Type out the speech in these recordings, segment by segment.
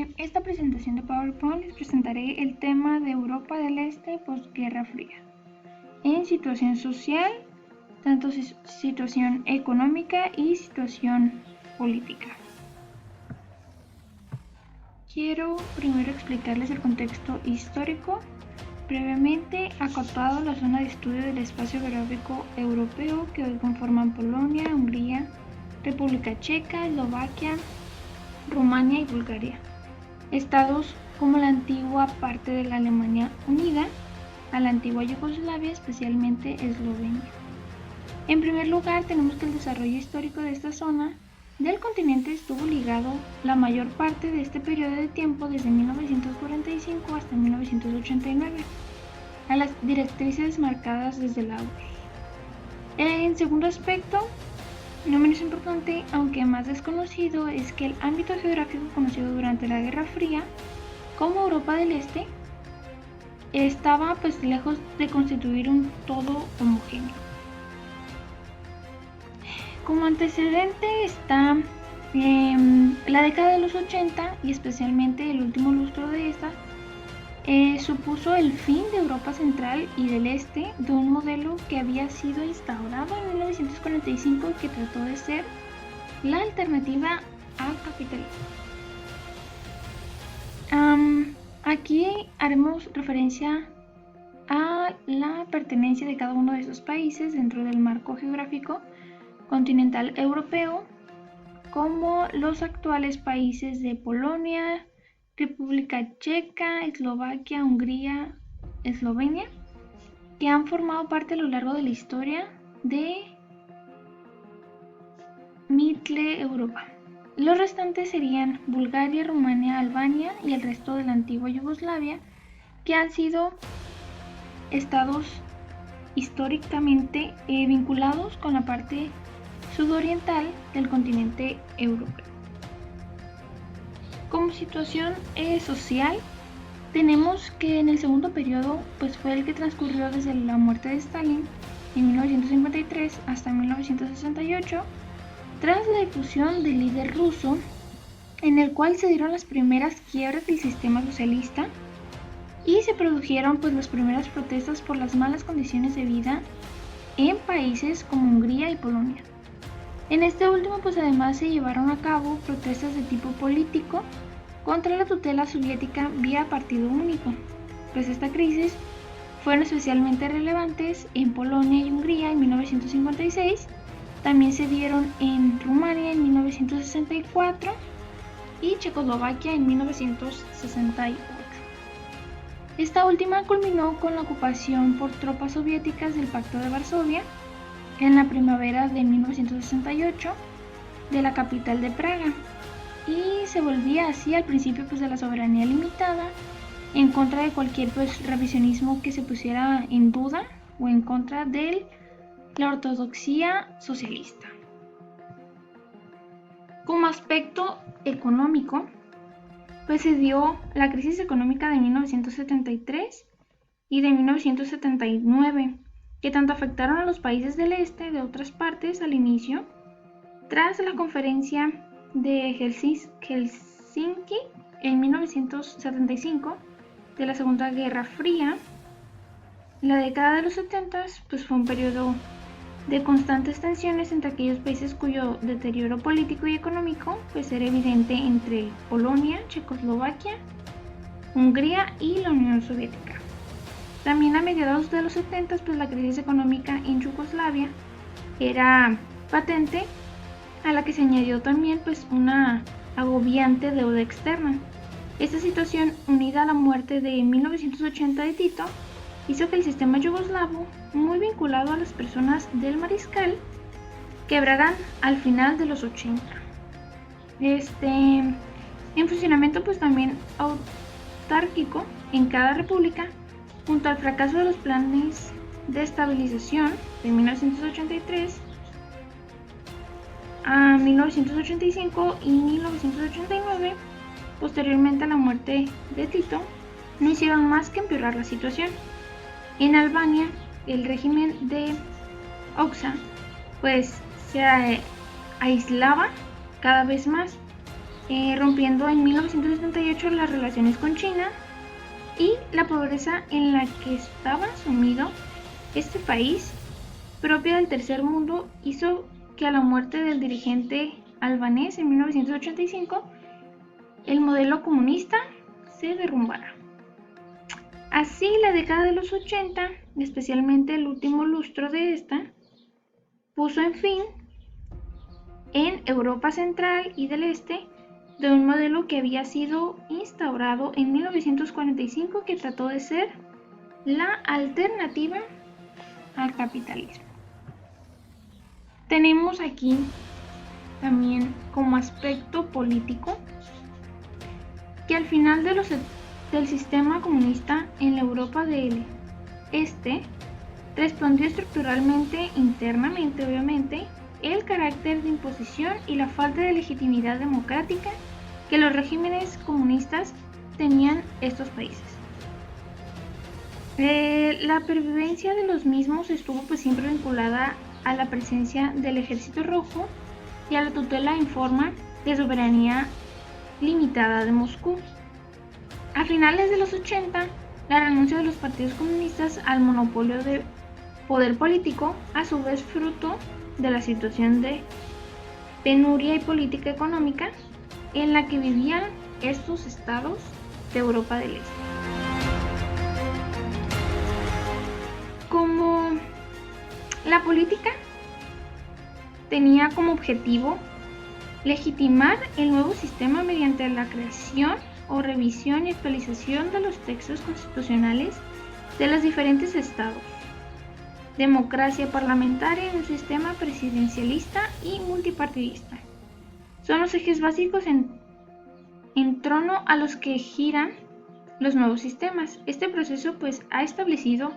En esta presentación de PowerPoint les presentaré el tema de Europa del Este postguerra fría. En situación social, tanto situación económica y situación política. Quiero primero explicarles el contexto histórico, previamente acotado la zona de estudio del espacio geográfico europeo que hoy conforman Polonia, Hungría, República Checa, Eslovaquia, Rumania y Bulgaria. Estados como la antigua parte de la Alemania unida, a la antigua Yugoslavia, especialmente Eslovenia. En primer lugar, tenemos que el desarrollo histórico de esta zona del continente estuvo ligado la mayor parte de este periodo de tiempo, desde 1945 hasta 1989, a las directrices marcadas desde la URSS. En segundo aspecto, no menos importante, aunque más desconocido, es que el ámbito geográfico conocido durante la Guerra Fría como Europa del Este estaba lejos de constituir un todo homogéneo. Como antecedente está la década de los 80 y especialmente el último lustro de esta supuso el fin de Europa Central y del Este, de un modelo que había sido instaurado en 1945 y que trató de ser la alternativa al capitalismo. Aquí haremos referencia a la pertenencia de cada uno de esos países dentro del marco geográfico continental europeo, como los actuales países de Polonia, República Checa, Eslovaquia, Hungría, Eslovenia, que han formado parte a lo largo de la historia de Middle Europa. Los restantes serían Bulgaria, Rumania, Albania y el resto de la antigua Yugoslavia, que han sido estados históricamente vinculados con la parte sudoriental del continente europeo. Como situación social, tenemos que en el segundo periodo fue el que transcurrió desde la muerte de Stalin en 1953 hasta 1968, tras la difusión del líder ruso, en el cual se dieron las primeras quiebras del sistema socialista y se produjeron las primeras protestas por las malas condiciones de vida en países como Hungría y Polonia. En este último además se llevaron a cabo protestas de tipo político contra la tutela soviética vía partido único. Esta crisis fueron especialmente relevantes en Polonia y Hungría en 1956, también se dieron en Rumania en 1964 y Checoslovaquia en 1968. Esta última culminó con la ocupación por tropas soviéticas del Pacto de Varsovia en la primavera de 1968 de la capital de Praga, y se volvía así al principio de la soberanía limitada, en contra de cualquier revisionismo que se pusiera en duda o en contra de la ortodoxia socialista. Como aspecto económico, se dio la crisis económica de 1973 y de 1979, que tanto afectaron a los países del este de otras partes al inicio, tras la conferencia de Helsinki en 1975 de la Segunda Guerra Fría. La década de los 70 fue un periodo de constantes tensiones entre aquellos países cuyo deterioro político y económico era evidente entre Polonia, Checoslovaquia, Hungría y la Unión Soviética. También a mediados de los 70 la crisis económica en Yugoslavia era patente, a la que se añadió también una agobiante deuda externa. Esta situación, unida a la muerte de 1980 de Tito, hizo que el sistema yugoslavo, muy vinculado a las personas del mariscal, quebraran al final de los 80. En funcionamiento también autárquico en cada república, junto al fracaso de los planes de estabilización de 1983 a 1985 y 1989, posteriormente a la muerte de Tito, no hicieron más que empeorar la situación. En Albania, el régimen de Oxa se aislaba cada vez más, rompiendo en 1978 las relaciones con China, y la pobreza en la que estaba sumido este país, propia del tercer mundo, hizo que a la muerte del dirigente albanés en 1985 el modelo comunista se derrumbara. Así, la década de los 80, especialmente el último lustro de esta, puso en fin en Europa Central y del Este de un modelo que había sido instaurado en 1945, que trató de ser la alternativa al capitalismo. Tenemos aquí también como aspecto político que al final del sistema comunista en la Europa del Este respondió estructuralmente, internamente obviamente, el carácter de imposición y la falta de legitimidad democrática que los regímenes comunistas tenían estos países. La pervivencia de los mismos estuvo pues siempre vinculada a la presencia del Ejército Rojo y a la tutela en forma de soberanía limitada de Moscú. A finales de los 80, la renuncia de los partidos comunistas al monopolio de poder político, a su vez fruto de la situación de penuria y política económica en la que vivían estos estados de Europa del Este. Como la política tenía como objetivo legitimar el nuevo sistema mediante la creación o revisión y actualización de los textos constitucionales de los diferentes estados, democracia parlamentaria en un sistema presidencialista y multipartidista. Son los ejes básicos en torno a los que giran los nuevos sistemas. Este proceso pues ha establecido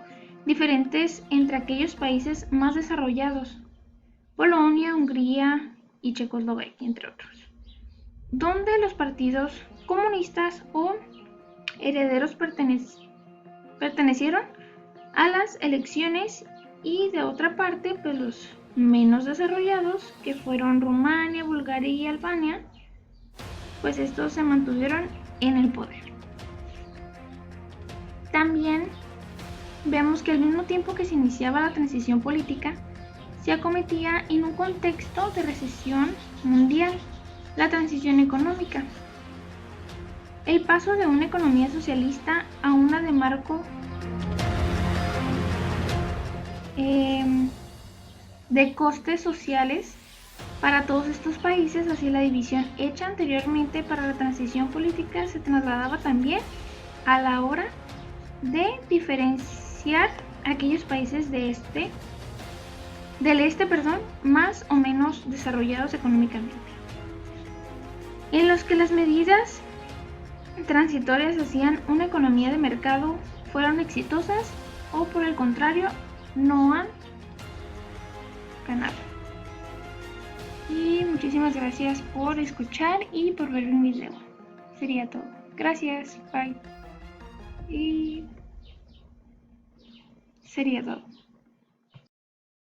diferentes entre aquellos países más desarrollados, Polonia, Hungría y Checoslovaquia, entre otros, donde los partidos comunistas o herederos pertenecieron a las elecciones, y de otra parte pues los menos desarrollados, que fueron Rumania, Bulgaria y Albania, pues estos se mantuvieron en el poder. También vemos que al mismo tiempo que se iniciaba la transición política, se acometía en un contexto de recesión mundial la transición económica. El paso de una economía socialista a una de marco de costes sociales para todos estos países, así la división hecha anteriormente para la transición política se trasladaba también a la hora de diferenciar aquellos países del este, más o menos desarrollados económicamente, en los que las medidas transitorias hacían una economía de mercado fueron exitosas o por el contrario no han ganado. Y muchísimas gracias por escuchar y por ver mi video. Sería todo. Gracias, bye. Y sería todo.